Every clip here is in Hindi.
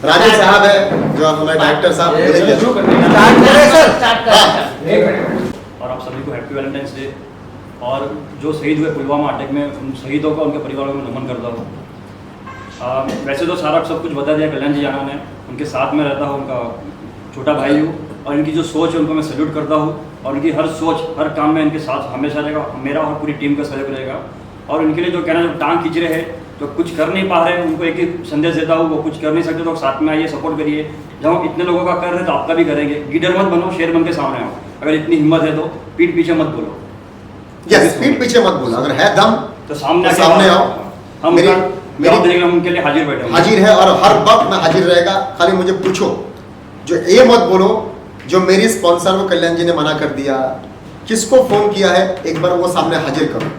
राजेश साहब है जो हमारे डायरेक्टर साहब। और आप सभी को हैप्पी वैलेंटाइंस डे। और जो शहीद हुए पुलवामा अटैक में, उन शहीदों को उनके परिवारों को नमन करता हूँ। वैसे तो सारा सब कुछ बता दिया कल्याण जी जाना ने, उनके साथ में रहता हूँ, उनका छोटा भाई हूँ, और इनकी जो सोच है उनको मैं सैल्यूट करता हूँ। और उनकी हर सोच, हर काम में इनके साथ हमेशा रहेगा, मेरा और पूरी टीम का सहयोग रहेगा। और इनके लिए जो कहना, जो टांग खींच रहे हैं, जो कुछ कर नहीं पा रहे हैं, उनको एक ही संदेश देता हूँ, वो कुछ कर नहीं सकते तो साथ में आइए, सपोर्ट करिए। जब हम इतने लोगों का कर रहे हैं तो आपका भी करेंगे। लीडर मत बनो, शेर बन के सामने आओ। अगर इतनी हिम्मत है तो पीठ पीछे मत बोलो। यस, पीठ पीछे मत बोलो, अगर है दम तो सामने आओ। हम मेरी उनके लिए हाजिर बैठे, हाजिर है और हर वक्त में हाजिर रहेगा। खाली मुझे पूछो, जो ये मत बोलो जो मेरी स्पॉन्सर को कल्याण जी ने मना कर दिया, किसको फोन किया है, एक बार वो सामने हाजिर करो।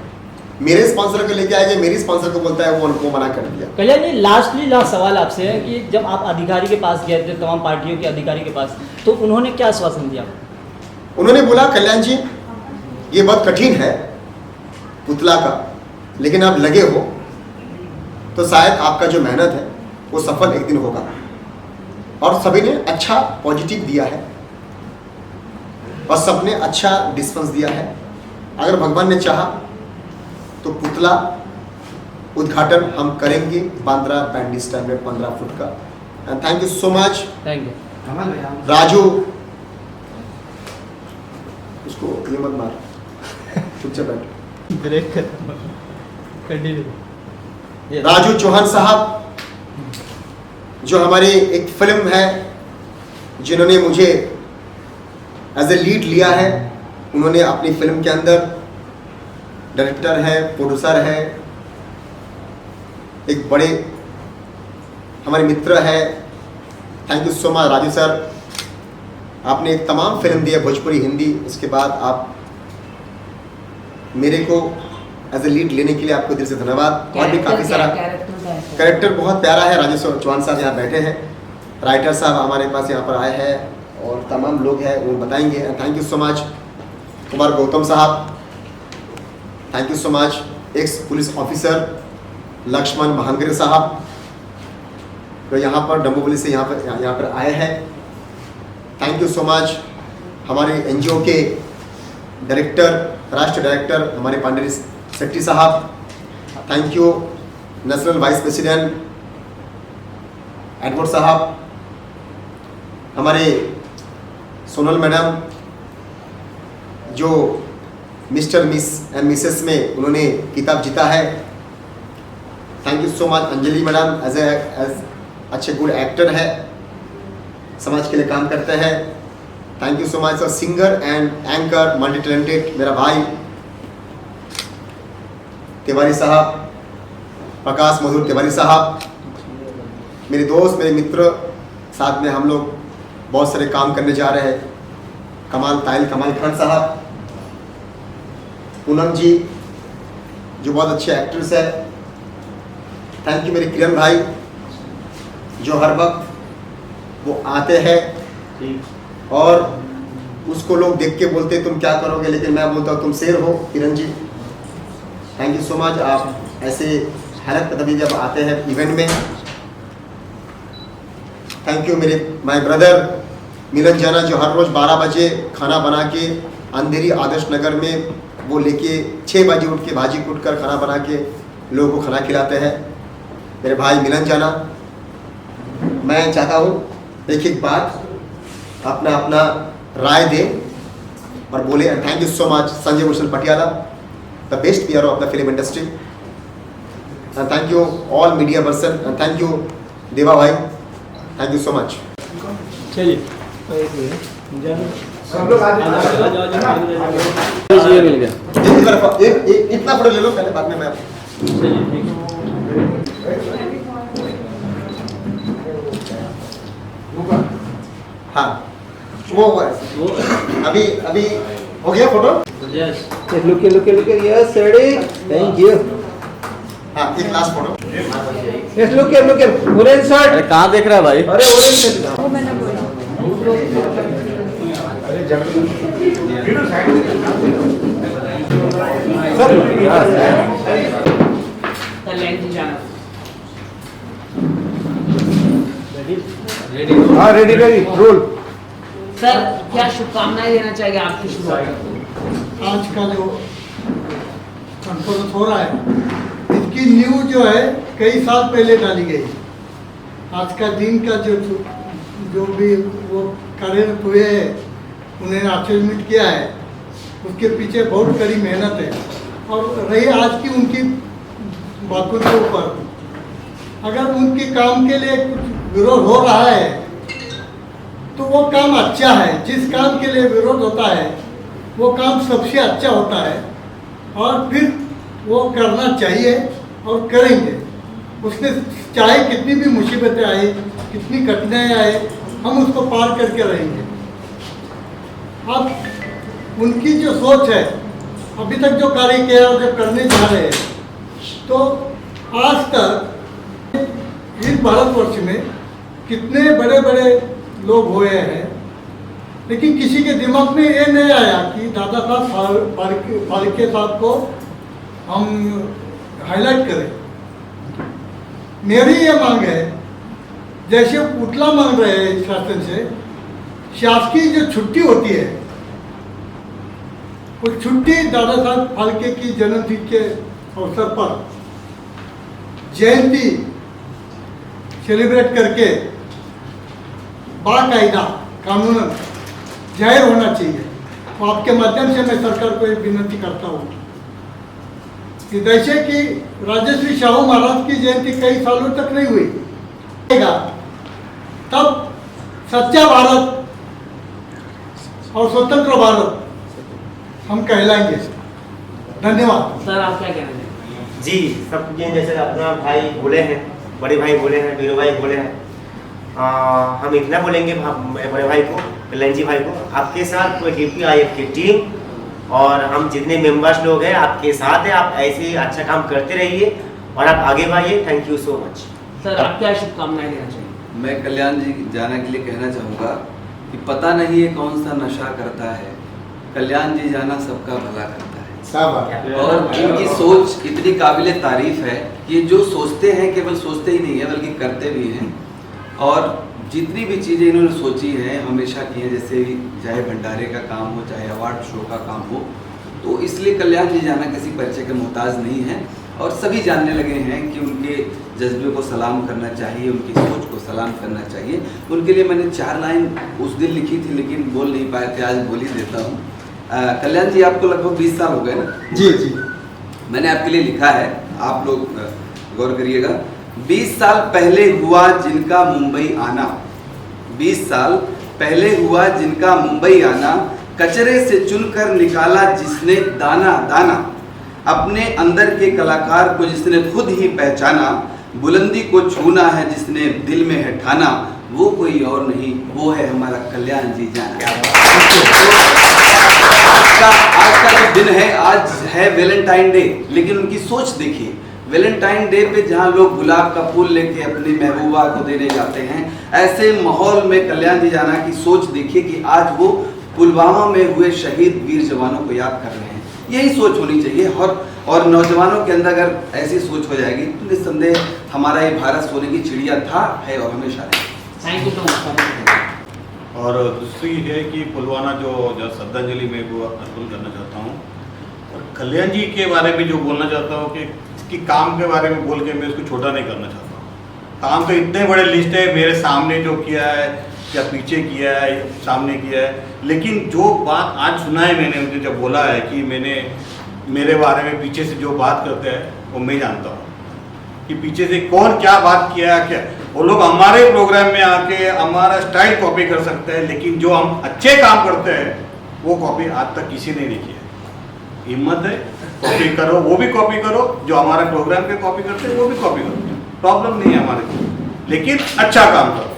मेरे स्पॉन्सर को लेके आए, मेरी स्पॉन्सर को बोलता है वो उनको मना कर दिया। कल्याण जी, लास्ट सवाल आपसे है कि जब आप अधिकारी के पास गए थे, तमाम पार्टियों के अधिकारी के पास, तो उन्होंने क्या आश्वासन दिया? उन्होंने बोला कल्याण जी ये बहुत कठिन है पुतला का, लेकिन आप लगे हो तो शायद आपका जो मेहनत है वो सफल एक दिन होगा। और सभी ने अच्छा पॉजिटिव दिया है और सबने अच्छा रिस्पॉन्स दिया है। अगर भगवान ने चाहा तो पुतला उद्घाटन हम करेंगे बांद्रा बैंडी स्टाइल में 15 फुट का। And thank you so much. Thank you Raju, उसको ये मत मार, चुपचाप बैठ। राजू चौहान साहब जो हमारी एक फिल्म है जिन्होंने मुझे एज ए लीड लिया है, उन्होंने अपनी फिल्म के अंदर डायरेक्टर है, प्रोड्यूसर है, एक बड़े हमारे मित्र है। Thank you so much Raju sir, आपने एक तमाम फिल्म दी है भोजपुरी, हिंदी। उसके बाद आप मेरे को एज ए लीड लेने के लिए आपको दिल से धन्यवाद। और भी काफ़ी सारा कैरेक्टर बहुत प्यारा है। राजेश चौहान साहब यहाँ बैठे हैं, राइटर साहब हमारे पास यहाँ पर आए हैं, और तमाम लोग हैं वो बताएंगे। Thank you so much Kumar Gautam sahab, thank you so much ex police officer Lakshman Mahangare sahab जो यहाँ पर डम्बोबली से यहाँ पर आए हैं। थैंक यू सो मच हमारे एनजीओ के डायरेक्टर, राष्ट्रीय डायरेक्टर हमारे पांडे सेट्टी साहब। Thank you national vice president Edward साहब, हमारे सोनल मैडम जो मिस्टर मिस एंड मिसेस में उन्होंने किताब जीता है। Thank you so much Anjali madam, as अच्छे गुड एक्टर है, समाज के लिए काम करते हैं। Thank you so much sir, singer and anchor multi talented मेरा भाई तिवारी साहब, प्रकाश मधुर तिवारी साहब, मेरे दोस्त, मेरे मित्र, साथ में हम लोग बहुत सारे काम करने जा रहे हैं। कमाल खान साहब, पूनम जी जो बहुत अच्छे एक्ट्रेस है। थैंक यू मेरे किरण भाई जो हर वक्त वो आते हैं और उसको लोग देख के बोलते तुम क्या करोगे, लेकिन मैं बोलता हूँ तुम शेर हो Kiran ji. Thank you so much, आप ऐसे हैरत तभी जब आते हैं इवेंट में। थैंक यू मेरे माय ब्रदर मिलन जाना जो हर रोज़ 12 बजे खाना बना के अंधेरी आदर्श नगर में वो लेके 6 बजे उठ के भाजी कूट कर खाना बना के लोगों को खाना खिलाते हैं। मेरे भाई मिलन जाना, मैं चाहता हूँ एक बात अपना राय दे और बोले। Thank you so much Sanjay Bhushan Patiala, the best PR of the film industry. Thank you all media person, thank you देवा भाई, थैंक यू सो मच। चलिए सब लोग मिल गया। इतना फोटो ले लो पहले, बाद में मैं। हाँ वो अभी हो गया photo. look yes ready, thank you। हाँ एक last photo. yes look here orange shirt। अरे कहाँ देख रहा है भाई? अरे orange shirt वो मैंने बोला। सर रेडी हाँ रेडी रेडी रोल। सर क्या शुभकामनाएं देना चाहेंगे आपकी शुरुआत? आज का जो कॉन्फ्रेंस हो रहा है इसकी न्यूज़ जो है कई साल पहले डाली गई। आज का दिन का जो भी वो कार्यरत हुए हैं उन्हें अचीवमेंट किया है उसके पीछे बहुत कड़ी मेहनत है। और रही आज की उनकी बातों के ऊपर, अगर उनके काम के लिए कुछ विरोध हो रहा है तो वो काम अच्छा है। जिस काम के लिए विरोध होता है वो काम सबसे अच्छा होता है और फिर वो करना चाहिए और करेंगे। उसने चाहे कितनी भी मुसीबतें आए, कितनी कठिनाई आए, हम उसको पार करके रहेंगे। अब उनकी जो सोच है, अभी तक जो कार्य किया और जो करने जा रहे हैं, तो आज तक इस भारतवर्ष में कितने बड़े बड़े लोग हुए हैं, लेकिन किसी के दिमाग में ये नहीं आया कि दादा साहब फाल्के साहब को हम हाईलाइट करें। मेरी ये मांग है, जैसे पुतला मांग रहे हैं शासन से, शासकीय जो छुट्टी होती है वो छुट्टी दादा साहब फाल्के की जन्मतिथि के अवसर पर जयंती सेलिब्रेट करके बाकायदा कानूनन जाहिर होना चाहिए। तो आपके माध्यम से मैं सरकार को एक विनती करता हूँ कि जैसे कि राजश्री शाहू महाराज की जयंती कई सालों तक नहीं हुई, तब सच्चा भारत और स्वतंत्र भारत हम कहलाएंगे। धन्यवाद। सर आप क्या कहना चाहेंगे? जी, सब ये जैसे अपना भाई बोले हैं, बड़े भाई बोले हैं, वीरू भाई बोले हैं, हम इतना बोलेंगे बड़े भाई को, कल्याण जी भाई को, आपके साथ पूरे DPIF की टीम और हम जितने मेंबर्स लोग हैं आपके साथ हैं। आप ऐसे ही अच्छा काम करते रहिए और आप आगे बढ़िए। Thank you so much. Sir आप क्या शुभकामनाएं देना चाहेंगे? मैं कल्याण जी जाना के लिए कहना चाहूँगा कि पता नहीं ये कौन सा नशा करता है, कल्याण जी जाना सबका भला करता है। साहब और इनकी सोच इतनी काबिले तारीफ है, ये जो सोचते हैं केवल सोचते ही नहीं है बल्कि करते भी हैं। और जितनी भी चीज़ें इन्होंने सोची हैं हमेशा की हैं, जैसे चाहे भंडारे का काम हो, चाहे अवार्ड शो का काम हो, तो इसलिए कल्याण जी जाना किसी परिचय के मोहताज नहीं है। और सभी जानने लगे हैं कि उनके जज्बे को सलाम करना चाहिए, उनकी सोच को सलाम करना चाहिए। उनके लिए मैंने 4 लाइन उस दिन लिखी थी लेकिन बोल नहीं पाए थे, आज बोल ही देता हूँ। कल्याण जी आपको लगभग 20 साल हो गए ना? जी जी। मैंने आपके लिए लिखा है, आप लोग गौर करिएगा। 20 साल पहले हुआ जिनका मुंबई आना, 20 साल पहले हुआ जिनका मुंबई आना, कचरे से चुनकर निकाला जिसने दाना दाना, अपने अंदर के कलाकार को जिसने खुद ही पहचाना, बुलंदी को छूना है जिसने दिल में है ठाना, वो कोई और नहीं वो है हमारा कल्याण जी जाना। आज का जो दिन है, आज है वैलेंटाइन डे, लेकिन उनकी सोच देखिए। वैलेंटाइन डे पे जहाँ लोग गुलाब का फूल लेके अपनी महबूबा को देने जाते हैं, ऐसे माहौल में कल्याण जी जाना की सोच देखिए कि आज वो पुलवामा में हुए शहीद वीर जवानों को याद कर रहे हैं। यही सोच होनी चाहिए और नौजवानों के अंदर अगर ऐसी सोच हो जाएगी तो निस्संदेह हमारा ये भारत सोने की चिड़िया था, है और हमेशा रहेगा। Thank you so much. और दूसरी है कि पुलवामा जो श्रद्धांजलि में वो अर्पण करना चाहता हूँ। और कल्याण जी के बारे में जो बोलना चाहता हूँ कि इसकी काम के बारे में बोल के मैं उसको छोटा नहीं करना चाहता हूँ। काम तो इतने बड़े लिस्ट है, मेरे सामने जो किया है या पीछे किया है, सामने किया है, लेकिन जो बात आज सुना है मैंने उनसे जब बोला है कि मैंने मेरे बारे में पीछे से जो बात करते हैं वो मैं जानता हूँ कि पीछे से कौन क्या बात किया है। क्या वो लोग हमारे प्रोग्राम में आके हमारा स्टाइल कॉपी कर सकते हैं, लेकिन जो हम अच्छे काम करते हैं वो कॉपी आज तक किसी ने नहीं किया। हिम्मत है, कॉपी करो, वो भी कॉपी करो, जो हमारे प्रोग्राम पे कॉपी करते हैं वो भी कॉपी करो, प्रॉब्लम नहीं है हमारे को, लेकिन अच्छा काम करो।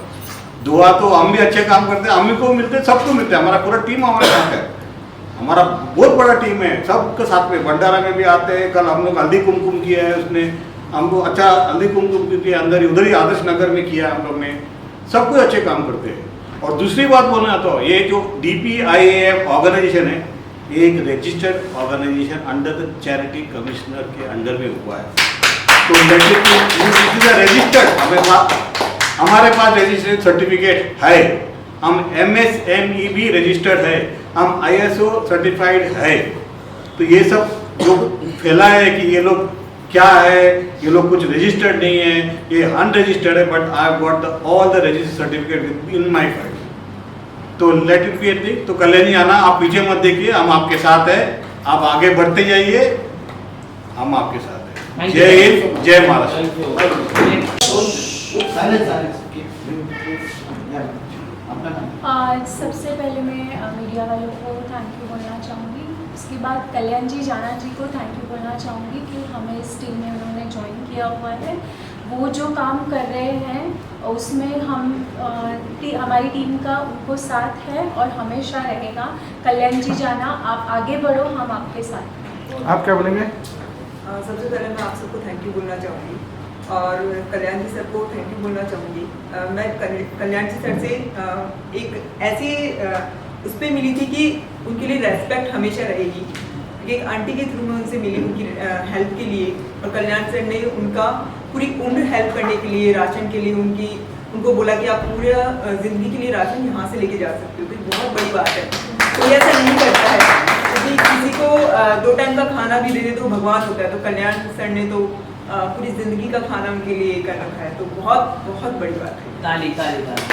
दुआ तो हम भी अच्छे काम करते हैं, हम को मिलते हैं, सबको मिलते हैं, हमारा पूरा टीम हमारे साथ है, हमारा बहुत बड़ा टीम है, सबके साथ में भंडारा में भी आते हैं। कल हम लोग हल्दी कुमकुम किया है, उसने हमको अच्छा हल्दी कुमकुम के अंदर उधर ही आदर्श नगर में किया हम लोग ने, सब कुछ अच्छे काम करते हैं। और दूसरी बात बोलना तो ये जो DPIAF ऑर्गेनाइजेशन है, ये एक registered organisation under the charity commissioner के अंडर में हुआ है, तो रजिस्टर्ड हमें हमारे पास रजिस्ट्रेशन सर्टिफिकेट है, हम MSME भी रजिस्टर्ड है, हम ISO सर्टिफाइड है। तो ये सब जो फैला है कि ये लोग क्या है, ये लोग कुछ रजिस्टर्ड नहीं है, ये अनरजिस्टर्ड है, but I have got all the registered certificate in my file. तो let it be at the. तो कल्याण जी आना, आप पीछे मत देखिए, हम आपके साथ हैं, आप आगे बढ़ते जाइए, हम आपके साथ हैं। जय हिंद, जय महाराष्ट्र। सबसे पहले मैं मीडिया वालों को थैंक यू बोलना चाहूँगी। उसके बाद कल्याण जी जाना जी को थैंक यू बोलना चाहूँगी कि हमें इस टीम में उन्होंने ज्वाइन किया हुआ है। वो जो काम कर रहे हैं उसमें हमारी टीम का उनको साथ है और हमेशा रहेगा। कल्याण जी जाना, आप आगे बढ़ो, हम आपके साथ हैं। आप क्या बोलेंगे? सबसे पहले मैं आप सबको थैंक यू बोलना चाहूँगी और कल्याण जी सर को थैंक यू बोलना चाहूँगी। मैं कल्याण जी सर से एक ऐसी उस पर मिली थी कि उनके लिए रेस्पेक्ट हमेशा रहेगी। एक आंटी के थ्रू में उनसे मिली उनकी हेल्प के लिए, और कल्याण सर ने उनका पूरी उम्र हेल्प करने के लिए, राशन के लिए उनको बोला कि आप पूरा ज़िंदगी के लिए राशन यहाँ से लेके जा सकते हो। तो बहुत बड़ी बात है, कोई ऐसा नहीं करता है। क्योंकि किसी को 2 टाइम का खाना भी दे दे तो भगवान होता है, तो कल्याण सर ने तो पूरी ज़िंदगी का खाना उनके लिए कर रखा है। तो बहुत बहुत बड़ी बात है। ताली ताली ताली।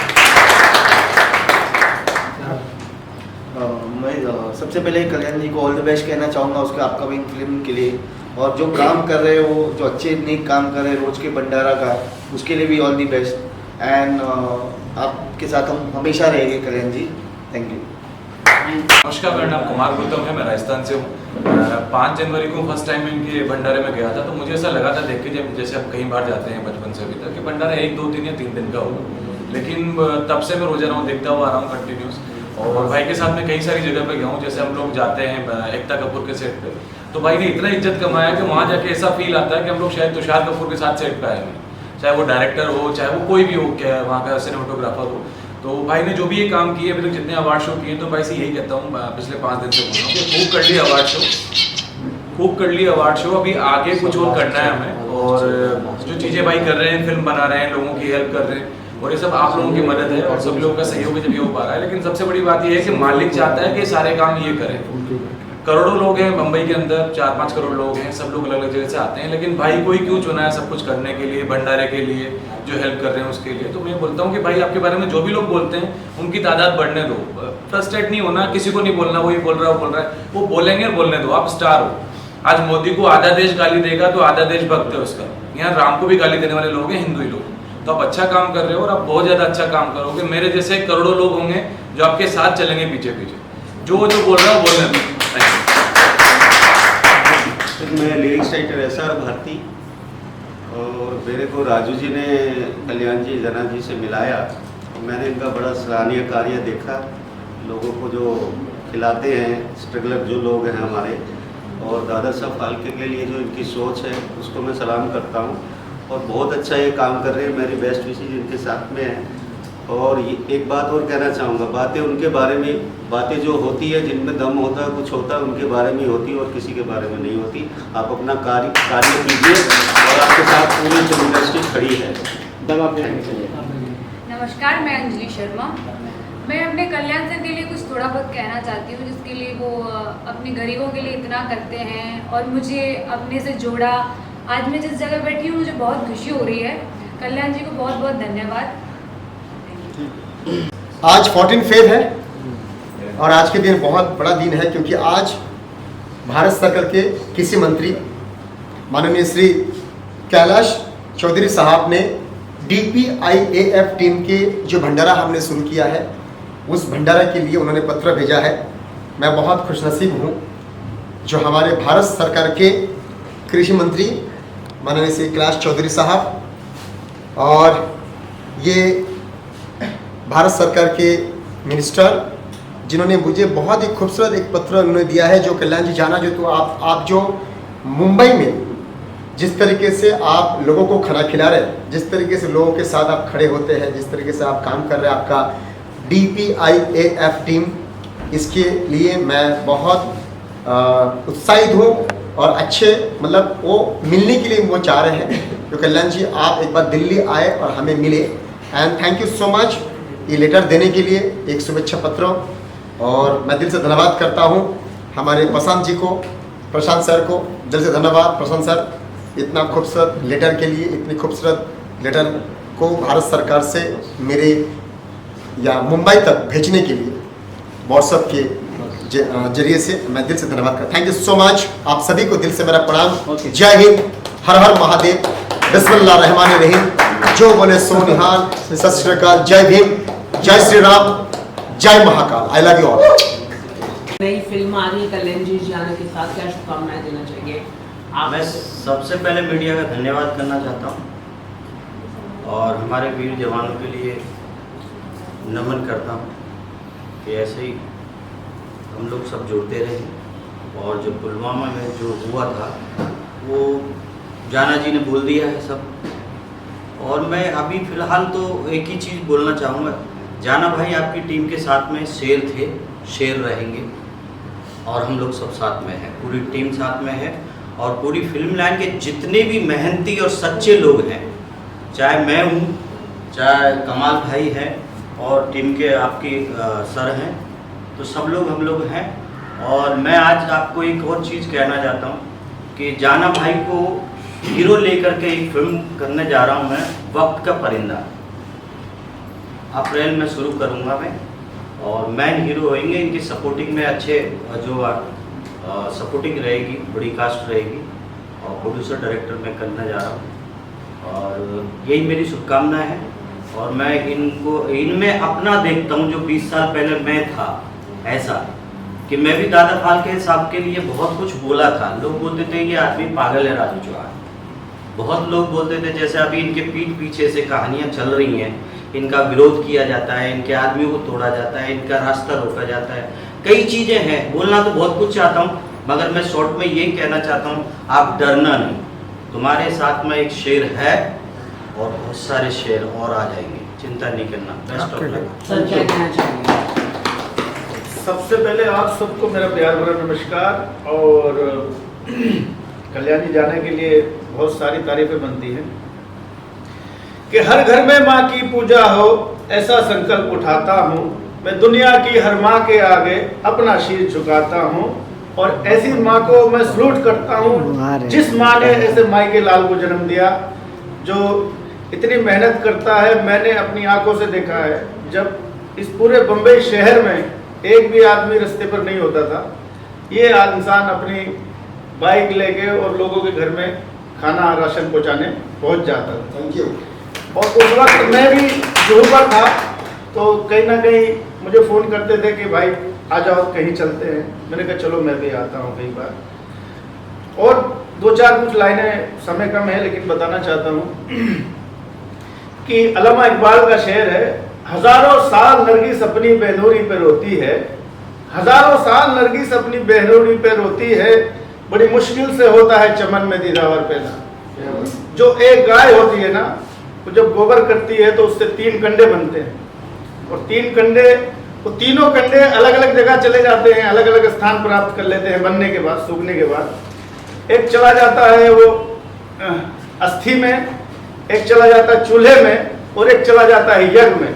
मैं सबसे पहले कल्याण जी को ऑल द बेस्ट कहना चाहूँगा उसके अपकमिंग फिल्म के लिए, और जो काम कर रहे हैं वो जो अच्छे नेक काम कर रहे हैं रोज के भंडारा का, उसके लिए भी ऑल द बेस्ट। एंड आपके साथ हम हमेशा रहेंगे कल्याण जी। Thank you. नमस्कार, मेरा नाम कुमार गौतम है, मैं राजस्थान से हूँ। 5 जनवरी को फर्स्ट टाइम इनके भंडारे में गया था, तो मुझे ऐसा लगा था देख के, जब जैसे हम कहीं बार जाते हैं बचपन से अभी तक, कि भंडारा 1, 2, 3 या 3 दिन का होगा। लेकिन तब से मैं रोजाना देखता हुआ आ रहा हूँ कंटिन्यूस, और भाई के साथ में कई सारी जगह पे गया हूँ। जैसे हम लोग जाते हैं एकता कपूर के सेट पे, तो भाई ने इतना इज्जत कमाया कि वहाँ जाके ऐसा फील आता है कि हम लोग शायद तुषार कपूर के साथ सेट पे आए हैं, चाहे वो डायरेक्टर हो, चाहे वो कोई भी हो, क्या वहाँ का सिनेमाटोग्राफर हो। तो भाई ने जो भी ये काम किए अभी तक, जितने अवार्ड शो किए, तो भाई से यही कहता हूँ, पिछले 5 दिन से बोल रहा हूँ कि खूब कर ली अवार्ड शो, खूब कर ली अवार्ड शो। अभी आगे कुछ और करना है हमें, और जो चीज़ें भाई कर रहे हैं, फिल्म बना रहे हैं, लोगों की हेल्प कर रहे हैं, और ये सब आप लोगों की मदद है और सब लोगों का सहयोग जब ये हो पा रहा है। लेकिन सबसे बड़ी बात ये है कि मालिक चाहता है कि सारे काम ये करें। करोड़ों लोग हैं मुंबई के अंदर, 4-5 करोड़ लोग हैं, सब लोग अलग अलग जगह से आते हैं, लेकिन भाई कोई क्यों चुना है सब कुछ करने के लिए, भंडारे के लिए, जो हेल्प कर रहे हैं उसके लिए। तो मैं बोलता हूँ कि भाई आपके बारे में जो भी लोग बोलते हैं उनकी तादाद बढ़ने दो, फ्रस्ट्रेट नहीं होना, किसी को नहीं बोलना वो ये बोल रहा है वो बोल रहा है, वो बोलेंगे बोलने दो, आप स्टार हो। आज मोदी को आधा देश गाली देगा तो आधा देश भक्त है उसका। यहाँ राम को भी गाली देने वाले लोग हैं, हिंदू ही लोग। तो आप अच्छा काम कर रहे हो और आप बहुत ज़्यादा अच्छा काम करोगे। मेरे जैसे करोड़ों लोग होंगे जो आपके साथ चलेंगे पीछे पीछे, जो बोल रहा है बोलने दो। मैं लिरिक्स राइटर SR भारती, और मेरे को राजू जी ने कल्याण जी जना जी से मिलाया, और मैंने इनका बड़ा सराहनीय कार्य देखा। लोगों को जो खिलाते हैं, स्ट्रगलर जो लोग हैं हमारे, और दादा साहब फाल्के के लिए जो इनकी सोच है उसको मैं सलाम करता हूँ, और बहुत अच्छा ये काम कर रहे हैं। मेरी बेस्ट विशेष इनके साथ में है। और ये एक बात और कहना चाहूँगा, बातें उनके बारे में, बातें जो होती है जिनमें दम होता है, कुछ होता है, उनके बारे में होती है और किसी के बारे में नहीं होती। आप अपना कार्य कीजिए, और आपके साथ पूरी जो इंडस्ट्री खड़ी है। नमस्कार, मैं अंजलि शर्मा। मैं अपने कल्याण सर के लिए कुछ थोड़ा बहुत कहना चाहती हूँ, जिसके लिए वो अपने गरीबों के लिए इतना करते हैं और मुझे अपने से जोड़ा। आज मैं जिस जगह बैठी हूँ मुझे बहुत खुशी हो रही है। कल्याण जी को बहुत बहुत धन्यवाद। आज 14 फेब है, और आज के दिन बहुत बड़ा दिन है, क्योंकि आज भारत सरकार के कृषि मंत्री माननीय श्री कैलाश चौधरी साहब ने DPIAF टीम के जो भंडारा हमने शुरू किया है, उस भंडारा के लिए उन्होंने पत्र भेजा है। मैं बहुत खुशनसीब हूँ जो हमारे भारत सरकार के कृषि मंत्री माननीय श्री कैलाश चौधरी साहब, और ये भारत सरकार के मिनिस्टर, जिन्होंने मुझे बहुत ही खूबसूरत एक पत्र उन्होंने दिया है। जो कल्याण जी जाना, जो तो आप जो मुंबई में जिस तरीके से आप लोगों को खाना खिला रहे हैं, जिस तरीके से लोगों के साथ आप खड़े होते हैं, जिस तरीके से आप काम कर रहे हैं, आपका DPIAF टीम, इसके लिए मैं बहुत उत्साहित हूँ। और अच्छे मतलब वो मिलने के लिए वो चाह रहे हैं। तो कल्याण जी आप एक बार दिल्ली आए और हमें मिले, and thank you so much ये लेटर देने के लिए, एक शुभेच्छा पत्र। और मैं दिल से धन्यवाद करता हूँ हमारे प्रशांत जी को, प्रशांत सर को दिल से धन्यवाद। प्रशांत सर इतना खूबसूरत लेटर के लिए, इतनी खूबसूरत लेटर को भारत सरकार से मेरे या मुंबई तक भेजने के लिए व्हाट्सएप के जरिए से मैं दिल से धन्यवाद करता। Thank you so much. आप सभी को दिल से मेरा प्रणाम। जय हिंद, हर हर महादेव, बिस्मिल्लाह रहमान रहीम, जो बोले सो निहाल, सत श्री अकाल, जय भीम, जय श्री राम, जय Mahakal. I love you all. नई फिल्म आ रही है कल्याण जी जाना के साथ, क्या शुभकामनाएं देना चाहिए आप? मैं सबसे पहले मीडिया का धन्यवाद करना चाहता हूँ और हमारे वीर जवानों के लिए नमन करता हूँ कि ऐसे ही हम लोग सब जुड़ते रहें। और जो पुलवामा में जो हुआ था वो जाना जी ने बोल दिया है सब। और मैं अभी फ़िलहाल तो एक ही चीज़ बोलना चाहूँगा, जाना भाई आपकी टीम के साथ में शेर थे, शेर रहेंगे और हम लोग सब साथ में हैं, पूरी टीम साथ में है। और पूरी फिल्म लाइन के जितने भी मेहनती और सच्चे लोग हैं, चाहे मैं हूँ, चाहे कमाल भाई हैं और टीम के आपके सर हैं, तो सब लोग हम लोग हैं। और मैं आज आपको एक और चीज़ कहना चाहता हूँ कि जाना भाई को हीरो लेकर के एक फिल्म करने जा रहा हूँ मैं, वक्त का परिंदा। अप्रैल में शुरू करूँगा मैं और मैन हीरो होंगे, इनकी सपोर्टिंग में अच्छे जो सपोर्टिंग रहेगी, बड़ी कास्ट रहेगी और प्रोड्यूसर डायरेक्टर मैं करने जा रहा हूँ। और यही मेरी शुभकामना है। और मैं इनमें अपना देखता हूँ जो 20 साल पहले मैं था, ऐसा कि मैं भी दादा फाल्के साहब के लिए बहुत कुछ बोला था। लोग बोलते थे ये आदमी पागल है राजू चौहान, बहुत लोग बोलते थे। जैसे अभी इनके पीठ पीछे से कहानियाँ चल रही हैं, इनका विरोध किया जाता है, इनके आदमियों को तोड़ा जाता है, इनका रास्ता रोका जाता है, कई चीज़ें हैं। बोलना तो बहुत कुछ चाहता हूँ, मगर मैं शॉर्ट में ये कहना चाहता हूँ, आप डरना नहीं, तुम्हारे साथ में एक शेर है और बहुत सारे शेर और आ जाएंगे, चिंता नहीं करना। Best of luck. सर क्या कहना चाहेंगे? सबसे पहले आप सबको मेरा प्यार भरा नमस्कार। और कल्याणी जाने के लिए बहुत सारी तारीफें बनती हैं कि हर घर में माँ की पूजा हो, ऐसा संकल्प उठाता हूँ मैं, दुनिया की हर माँ के आगे अपना शीर झुकाता हूँ। और ऐसी माँ को मैं सलूट करता हूँ जिस माँ ने ऐसे माई के लाल को जन्म दिया, जो इतनी मेहनत करता है। मैंने अपनी आंखों से देखा है, जब इस पूरे बम्बई शहर में एक भी आदमी रास्ते पर नहीं होता था, ये इंसान अपनी बाइक लेके और लोगों के घर में खाना राशन पहुंचाने पहुंच जाता था। Thank you. और उस वक्त मैं भी जुहू पर था, तो कहीं ना कहीं मुझे फ़ोन करते थे कि भाई आ जाओ कहीं चलते हैं। मैंने कहा चलो मैं भी आता हूँ कई बार। और दो चार कुछ लाइनें, समय कम है लेकिन बताना चाहता हूँ कि अल्लामा इकबाल का शेर है, हजारों साल नरगिस अपनी बेनूरी पे रोती है, हजारों साल नरगिस अपनी बेनूरी पे रोती है, बड़ी मुश्किल से होता है चमन में दीदावर पैदा। जो एक गाय होती है ना, वो जब गोबर करती है तो उससे 3 कंडे बनते हैं, और 3 कंडे, वो तीनों कंडे अलग अलग जगह चले जाते हैं, अलग अलग स्थान प्राप्त कर लेते हैं बनने के बाद, सूखने के बाद। एक चला जाता है वो अस्थि में, एक चला जाता है चूल्हे में, और एक चला जाता है यज्ञ में।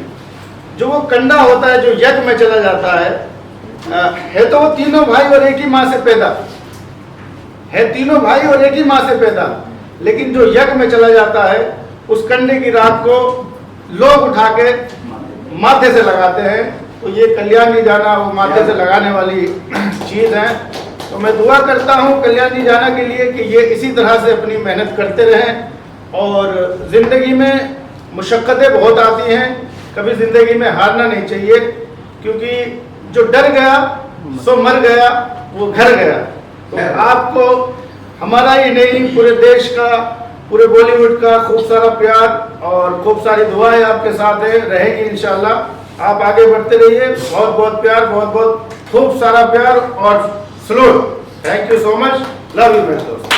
जो वो कंडा होता है जो यज्ञ में चला जाता है तो वो तीनों भाई और एक ही माँ से पैदा है, तीनों भाई और एक ही माँ से पैदा। लेकिन जो यज्ञ में चला जाता है, उस कंडे की राख को लोग उठा के माथे से लगाते हैं। तो ये कल्याणी जाना वो माथे से लगाने वाली चीज़ है। तो मैं दुआ करता हूँ कल्याणी जाना के लिए कि ये इसी तरह से अपनी मेहनत करते रहें। और ज़िंदगी में मुशक्क़तें बहुत आती हैं, कभी ज़िंदगी में हारना नहीं चाहिए, क्योंकि जो डर गया सो मर गया, वो घर गया। तो आपको हमारा ही नहीं, पूरे देश का, पूरे बॉलीवुड का खूब सारा प्यार और खूब सारी दुआएं आपके साथ है, रहेगी इंशाल्लाह। आप आगे बढ़ते रहिए। बहुत बहुत प्यार, बहुत बहुत खूब सारा प्यार और salute. Thank you so much. Love you मेरे दोस्त।